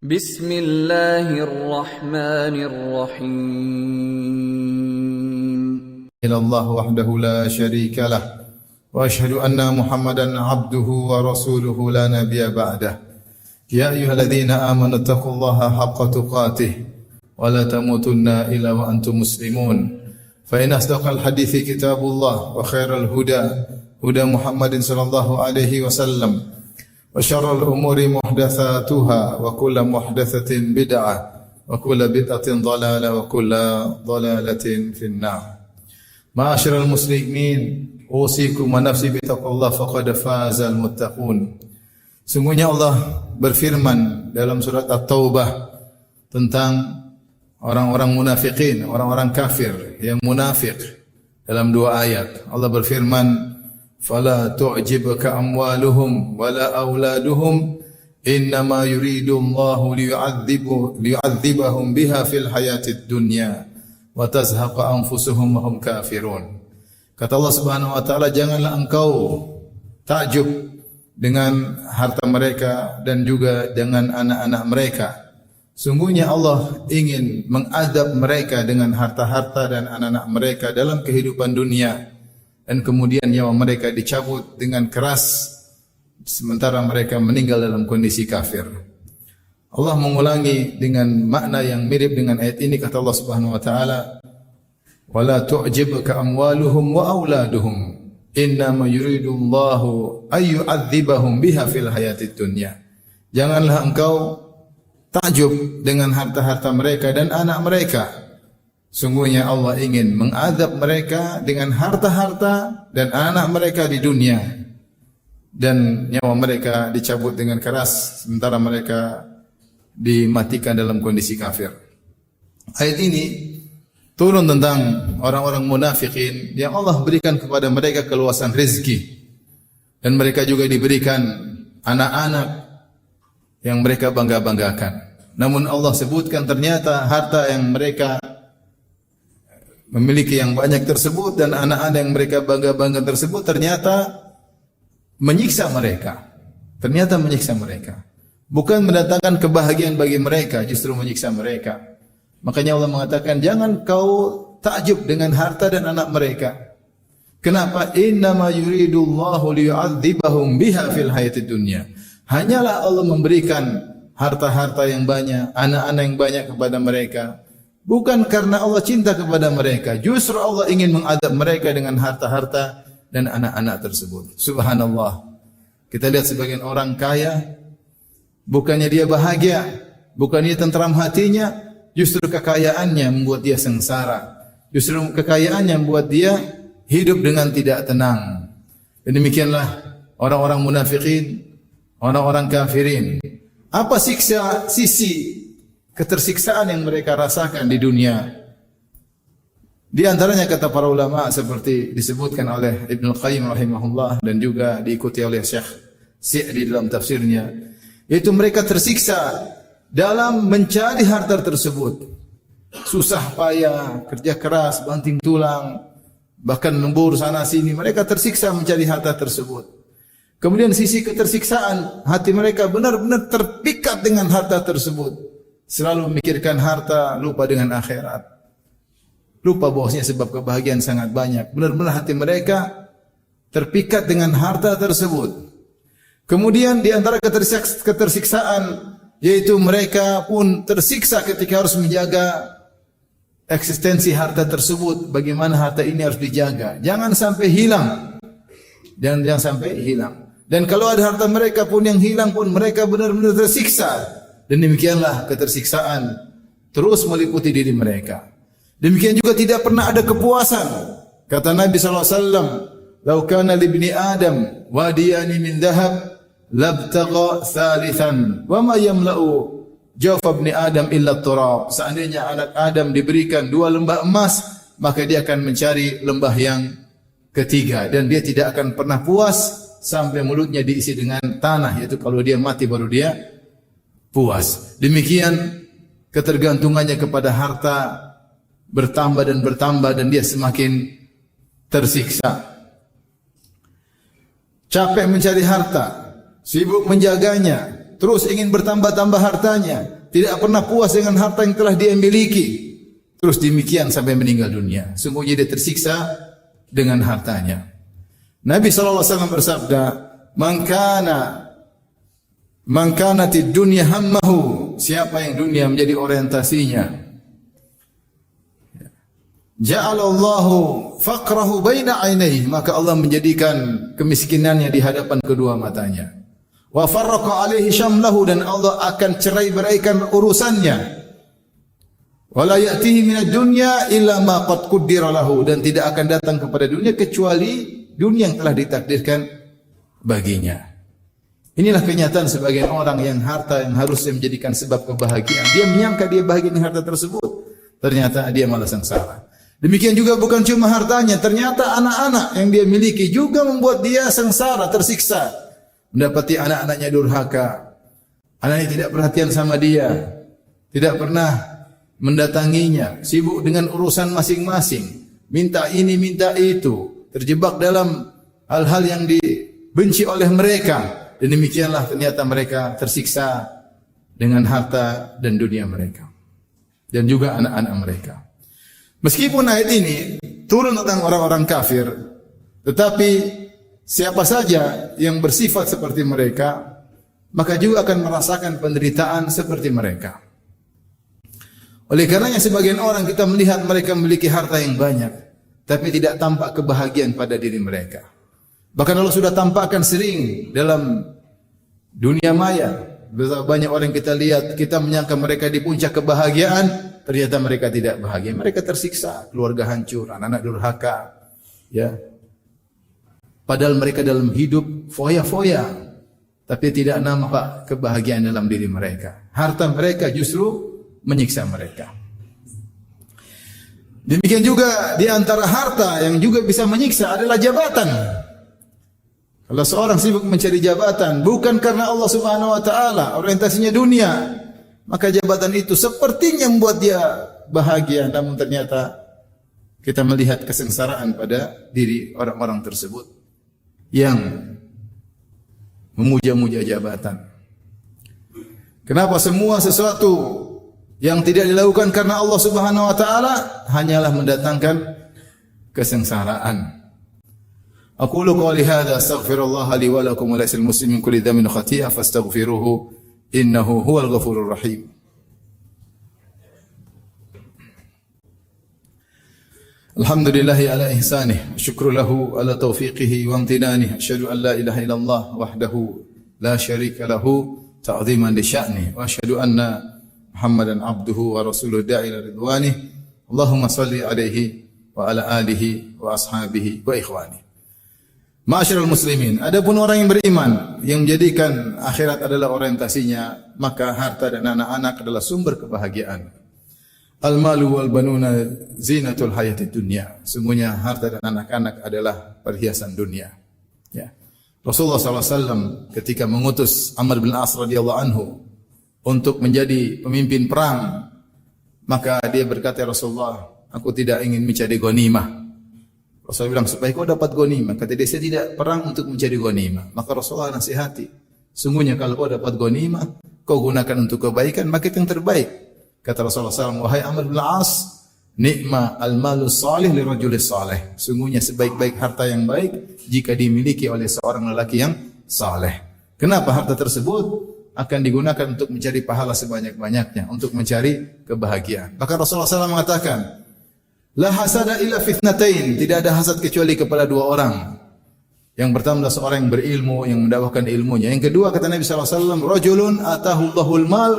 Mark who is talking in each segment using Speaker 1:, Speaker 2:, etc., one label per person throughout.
Speaker 1: Bismillahirrahmanirrahim.
Speaker 2: Ilallah wahdahu la syarika lah wa ashhadu anna Muhammadan abduhu wa rasuluhu la nabiyya ba'dah. Ya ayyuhalladzina amanu taqullaha haqqa tuqatih wa la tamutunna illa wa antum muslimun. Fa in asdaqal hadithi kitabullah wa khairal huda huda Muhammadin sallallahu alaihi wasallam. Wa syarrul umuri muhdatsatuha wa kullu muhdatsatin bid'ah wa kullu bid'atin dhalalah wa kullu dhalalatin finnar. Ma'asyiral muslimin, usikum wa nafsi bi taqwallah faqad fazal muttaqun. Sungguhnya Allah berfirman dalam surat At-Taubah tentang orang-orang munafikin, orang-orang kafir yang munafik dalam dua ayat. Allah berfirman, "Fala tu'jibka amwaluhum wala auladuhum innama yuridu Allahu liyu'adzibahum biha fil hayatid dunya wa tazhaqa anfusuhum wa hum kafirun." Kata Allah Subhanahu wa taala, janganlah engkau takjub dengan harta mereka dan juga dengan anak-anak mereka. Sungguhnya Allah ingin mengadab mereka dengan harta-harta dan anak-anak mereka dalam kehidupan dunia, dan kemudian nyawa mereka dicabut dengan keras sementara mereka meninggal dalam kondisi kafir. Allah mengulangi dengan makna yang mirip dengan ayat ini, kata Allah Subhanahu wa taala, "Wala tu'jibka amwaluhum wa auladuhum innama yuridu Allahu ay yu'adzibahum biha fil hayatid dunya." Janganlah engkau takjub dengan harta-harta mereka dan anak mereka. Sungguhnya Allah ingin mengadab mereka dengan harta-harta dan anak mereka di dunia, dan nyawa mereka dicabut dengan keras sementara mereka dimatikan dalam kondisi kafir. Ayat ini turun tentang orang-orang munafikin yang Allah berikan kepada mereka keluasan rezeki, dan mereka juga diberikan anak-anak yang mereka bangga-banggakan. Namun Allah sebutkan ternyata harta yang mereka memiliki yang banyak tersebut dan anak-anak yang mereka bangga-bangga tersebut ternyata menyiksa mereka. Ternyata menyiksa mereka. Bukan mendatangkan kebahagiaan bagi mereka, justru menyiksa mereka. Makanya Allah mengatakan, jangan kau takjub dengan harta dan anak mereka. Kenapa? Innama yuridullahu liyu'adzibahum biha fil hayatid dunya. Hanyalah Allah memberikan harta-harta yang banyak, anak-anak yang banyak kepada mereka, bukan karena Allah cinta kepada mereka. Justru Allah ingin mengadab mereka dengan harta-harta dan anak-anak tersebut. Subhanallah. Kita lihat sebagian orang kaya, bukannya dia bahagia, bukannya tentram hatinya, justru kekayaannya membuat dia sengsara. Justru kekayaannya membuat dia hidup dengan tidak tenang. Dan demikianlah orang-orang munafikin, orang-orang kafirin. Apa sisi ketersiksaan yang mereka rasakan di dunia? Di antaranya kata para ulama seperti disebutkan oleh Ibnu Qayyim rahimahullah dan juga diikuti oleh Syekh Sa'di dalam tafsirnya, yaitu mereka tersiksa dalam mencari harta tersebut. Susah payah, kerja keras, banting tulang, bahkan lembur sana sini, mereka tersiksa mencari harta tersebut. Kemudian sisi ketersiksaan, hati mereka benar-benar terpikat dengan harta tersebut. Selalu memikirkan harta, lupa dengan akhirat. Lupa bahwasanya sebab kebahagiaan sangat banyak. Benar-benar hati mereka terpikat dengan harta tersebut. Kemudian di antara ketersiksaan, yaitu mereka pun tersiksa ketika harus menjaga eksistensi harta tersebut. Bagaimana harta ini harus dijaga. Jangan sampai hilang. Jangan sampai hilang. Dan kalau ada harta mereka pun yang hilang pun mereka benar-benar tersiksa. Dan demikianlah ketersiksaan terus meliputi diri mereka. Demikian juga tidak pernah ada kepuasan. Kata Nabi SAW, "Lau kana li ibni Adam wadiyani min dhahab labtagha thalithan wa ma yamla'u jawfa ibni Adam illa turab." Seandainya anak Adam diberikan dua lembah emas, maka dia akan mencari lembah yang ketiga, dan dia tidak akan pernah puas sampai mulutnya diisi dengan tanah, yaitu kalau dia mati baru dia puas. Demikian ketergantungannya kepada harta bertambah dan dia semakin tersiksa. Capek mencari harta, sibuk menjaganya, terus ingin bertambah-tambah hartanya, tidak pernah puas dengan harta yang telah dia miliki. Terus demikian sampai meninggal dunia. Sungguhnya dia tersiksa dengan hartanya. Nabi SAW bersabda, Man kanatid dunya hammahu, siapa yang dunia menjadi orientasinya, ja'alallahu faqrahu baina ainaihi, maka Allah menjadikan kemiskinannya di hadapan kedua matanya. Wa farraqa alaihi syamlahu, dan Allah akan cerai-beraikan urusannya. Wala ya'tihi minad dunya illa ma qad qaddara lahu, dan tidak akan datang kepada dunia kecuali dunia yang telah ditakdirkan baginya. Inilah kenyataan sebagian orang yang harta yang harusnya menjadikan sebab kebahagiaan, dia menyangka dia bahagia dengan harta tersebut, ternyata dia malah sengsara. Demikian juga bukan cuma hartanya, ternyata anak-anak yang dia miliki juga membuat dia sengsara, tersiksa. Mendapati anak-anaknya durhaka, anaknya tidak perhatian sama dia, tidak pernah mendatanginya, sibuk dengan urusan masing-masing, minta ini, minta itu, terjebak dalam hal-hal yang dibenci oleh mereka. Dan demikianlah ternyata mereka tersiksa dengan harta dan dunia mereka, dan juga anak-anak mereka. Meskipun ayat ini turun tentang orang-orang kafir, tetapi siapa saja yang bersifat seperti mereka, maka juga akan merasakan penderitaan seperti mereka. Oleh karenanya sebagian orang kita melihat mereka memiliki harta yang banyak, tapi tidak tampak kebahagiaan pada diri mereka. Bahkan Allah sudah tampakkan sering dalam dunia maya. Banyak orang yang kita lihat, kita menyangka mereka di puncak kebahagiaan, ternyata mereka tidak bahagia. Mereka tersiksa, keluarga hancur, anak-anak durhaka, ya. Padahal mereka dalam hidup foya-foya, tapi tidak nampak kebahagiaan dalam diri mereka. Harta mereka justru menyiksa mereka. Demikian juga di antara harta yang juga bisa menyiksa adalah jabatan. Kalau seorang sibuk mencari jabatan bukan karena Allah Subhanahu wa taala, orientasinya dunia, maka jabatan itu sepertinya membuat dia bahagia, namun ternyata kita melihat kesengsaraan pada diri orang-orang tersebut yang memuja-muja jabatan. Kenapa semua sesuatu yang tidak dilakukan karena Allah Subhanahu wa taala hanyalah mendatangkan kesengsaraan. Aqulu qawli hadza astaghfirullah li wa lakum wa lisal muslimin kulli dhanbin khati'ah fastaghfiruhu innahu huwal ghafurur rahim. Alhamdulillahi ala ihsanih, syukru lahu ala taufiqihi wa amtinanih, asyhadu an la ilaha illallah wahdahu la syarika lahu ta'ziman li sya'nih, wa asyhadu anna Muhammadan abduhu wa rasuluhu da'i ila ridwanih. Allahumma salli alaihi wa ala alihi wa ashabihi wa ikhwani. Ma'asyiral muslimin, adapun orang yang beriman yang menjadikan akhirat adalah orientasinya, maka harta dan anak-anak adalah sumber kebahagiaan. Al-malu wal banuna zinatul hayatid dunya. Sungguhnya harta dan anak-anak adalah perhiasan dunia. Ya. Rasulullah SAW ketika mengutus Amr bin As radhiyallahu anhu untuk menjadi pemimpin perang, maka dia berkata, ya Rasulullah, aku tidak ingin mencari ghanimah. Rasulullah bilang, supaya kau dapat ghanimah. Kata dia, saya tidak perang untuk mencari ghanimah. Maka Rasulullah nasihati, sungguhnya kalau kau dapat ghanimah, kau gunakan untuk kebaikan, maka itu yang terbaik. Kata Rasulullah SAW, wahai Amr bin As, ni'ma al-malus salih li rajulis salih. Sungguhnya sebaik-baik harta yang baik jika dimiliki oleh seorang lelaki yang saleh. Kenapa harta tersebut akan digunakan untuk mencari pahala sebanyak-banyaknya, untuk mencari kebahagiaan. Bahkan Rasulullah SAW mengatakan, la hasada illa fitnatain, tidak ada hasad kecuali kepada dua orang. Yang pertama adalah seorang yang berilmu, yang mendakwahkan ilmunya. Yang kedua kata Nabi SAW, rajulun atahullahul mal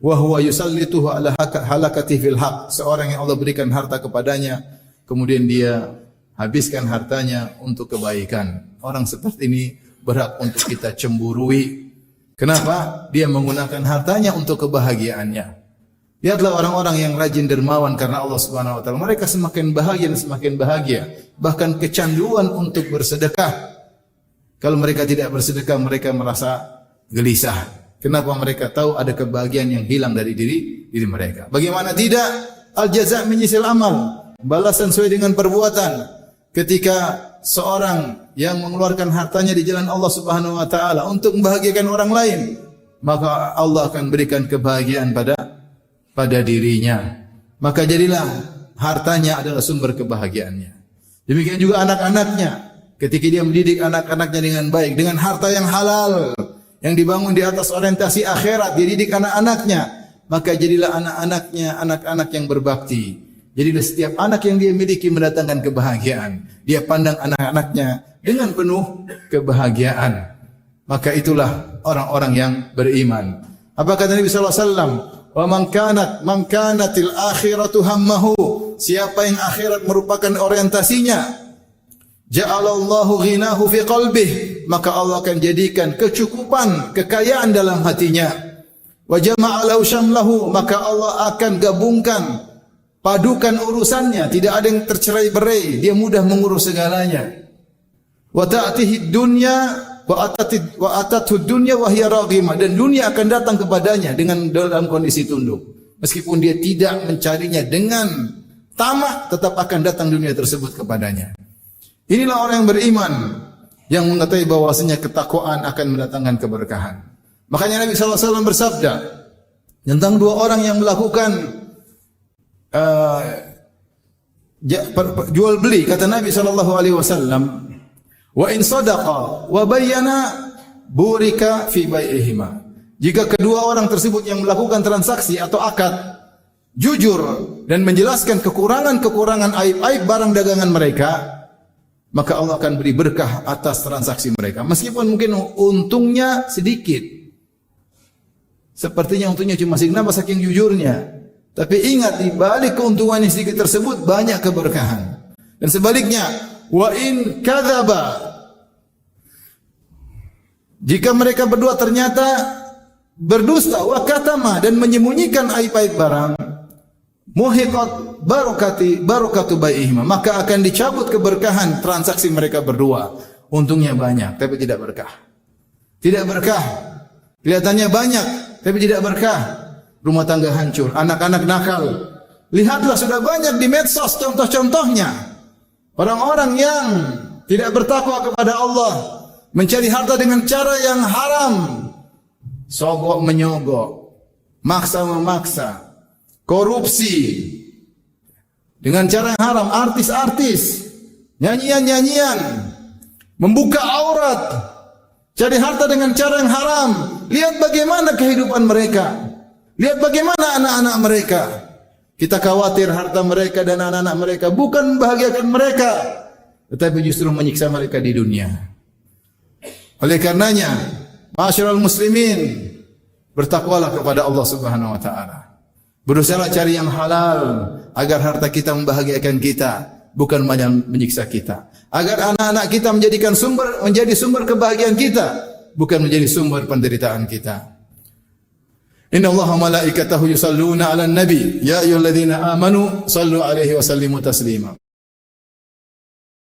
Speaker 2: wa huwa yusallituhu ala halakati fil haq. Seorang yang Allah berikan harta kepadanya, kemudian dia habiskan hartanya untuk kebaikan. Orang seperti ini berhak untuk kita cemburui. Kenapa? Dia menggunakan hartanya untuk kebahagiaannya. Lihatlah orang-orang yang rajin dermawan karena Allah Subhanahu wa taala. Mereka semakin bahagia dan semakin bahagia. Bahkan kecanduan untuk bersedekah. Kalau mereka tidak bersedekah, mereka merasa gelisah. Kenapa? Mereka tahu ada kebahagiaan yang hilang dari diri mereka. Bagaimana tidak? Al-jaza' min jinsil amal. Balasan sesuai dengan perbuatan. Ketika seorang yang mengeluarkan hartanya di jalan Allah Subhanahu wa taala untuk membahagiakan orang lain, maka Allah akan berikan kebahagiaan pada dirinya. Maka jadilah hartanya adalah sumber kebahagiaannya. Demikian juga anak-anaknya. Ketika dia mendidik anak-anaknya dengan baik, dengan harta yang halal, yang dibangun di atas orientasi akhirat, dia didik anak-anaknya, maka jadilah anak-anaknya anak-anak yang berbakti. Jadilah setiap anak yang dia miliki mendatangkan kebahagiaan. Dia pandang anak-anaknya dengan penuh kebahagiaan. Maka itulah orang-orang yang beriman. Apa kata Nabi sallallahu alaihi wasallam? Wa man kanatil akhiratu hammahu. Siapa yang akhirat merupakan orientasinya, ja'alallahu ghinahu fi qalbih, maka Allah akan jadikan kecukupan, kekayaan dalam hatinya. Wa jama'a lahu syamlahu, maka Allah akan gabungkan, padukan urusannya, tidak ada yang tercerai-berai, dia mudah mengurus segalanya. Wa ta'tihi dunya wa atathu dunya wa hiya raghimah, dan dunia akan datang kepadanya dengan dalam kondisi tunduk. Meskipun dia tidak mencarinya dengan tamak, tetap akan datang dunia tersebut kepadanya. Inilah orang yang beriman, yang mengetahui bahwasanya ketakwaan akan mendatangkan keberkahan. Makanya Nabi SAW bersabda tentang dua orang yang melakukan jual beli. Kata Nabi SAW, wa in sadaqa wa bayyana burika fi bai'ihima. Jika kedua orang tersebut yang melakukan transaksi atau akad jujur dan menjelaskan kekurangan-kekurangan aib-aib barang dagangan mereka, maka Allah akan beri berkah atas transaksi mereka. Meskipun mungkin untungnya sedikit. Sepertinya untungnya cuma sedikit, saking jujurnya. Tapi ingat, di balik keuntungan yang sedikit tersebut banyak keberkahan. Dan sebaliknya, wa in kadzaba, jika mereka berdua ternyata berdusta, wa katama, dan menyembunyikan aib-aib barang, muhiqat barakatu bai'ihima, maka akan dicabut keberkahan transaksi mereka berdua. Untungnya banyak tapi tidak berkah. Tidak berkah. Kelihatannya banyak tapi tidak berkah. Rumah tangga hancur, anak-anak nakal. Lihatlah, sudah banyak di medsos contoh-contohnya. Orang-orang yang tidak bertakwa kepada Allah, mencari harta dengan cara yang haram, sogok menyogok, maksa memaksa, korupsi dengan cara yang haram, artis-artis, nyanyian-nyanyian, membuka aurat, cari harta dengan cara yang haram. Lihat bagaimana kehidupan mereka, lihat bagaimana anak-anak mereka. Kita khawatir harta mereka dan anak-anak mereka bukan membahagiakan mereka, tetapi justru menyiksa mereka di dunia. Oleh karenanya, ma'asyiral muslimin, bertakwalah kepada Allah Subhanahu wa taala. Berusaha cari yang halal agar harta kita membahagiakan kita, bukan menyiksa kita. Agar anak-anak kita menjadi sumber kebahagiaan kita, bukan menjadi sumber penderitaan kita. Inna Allaha wa malaikatahu yusalluna 'alan nabi, ya ayyuhalladzina amanu sallu 'alaihi wa sallimu taslima.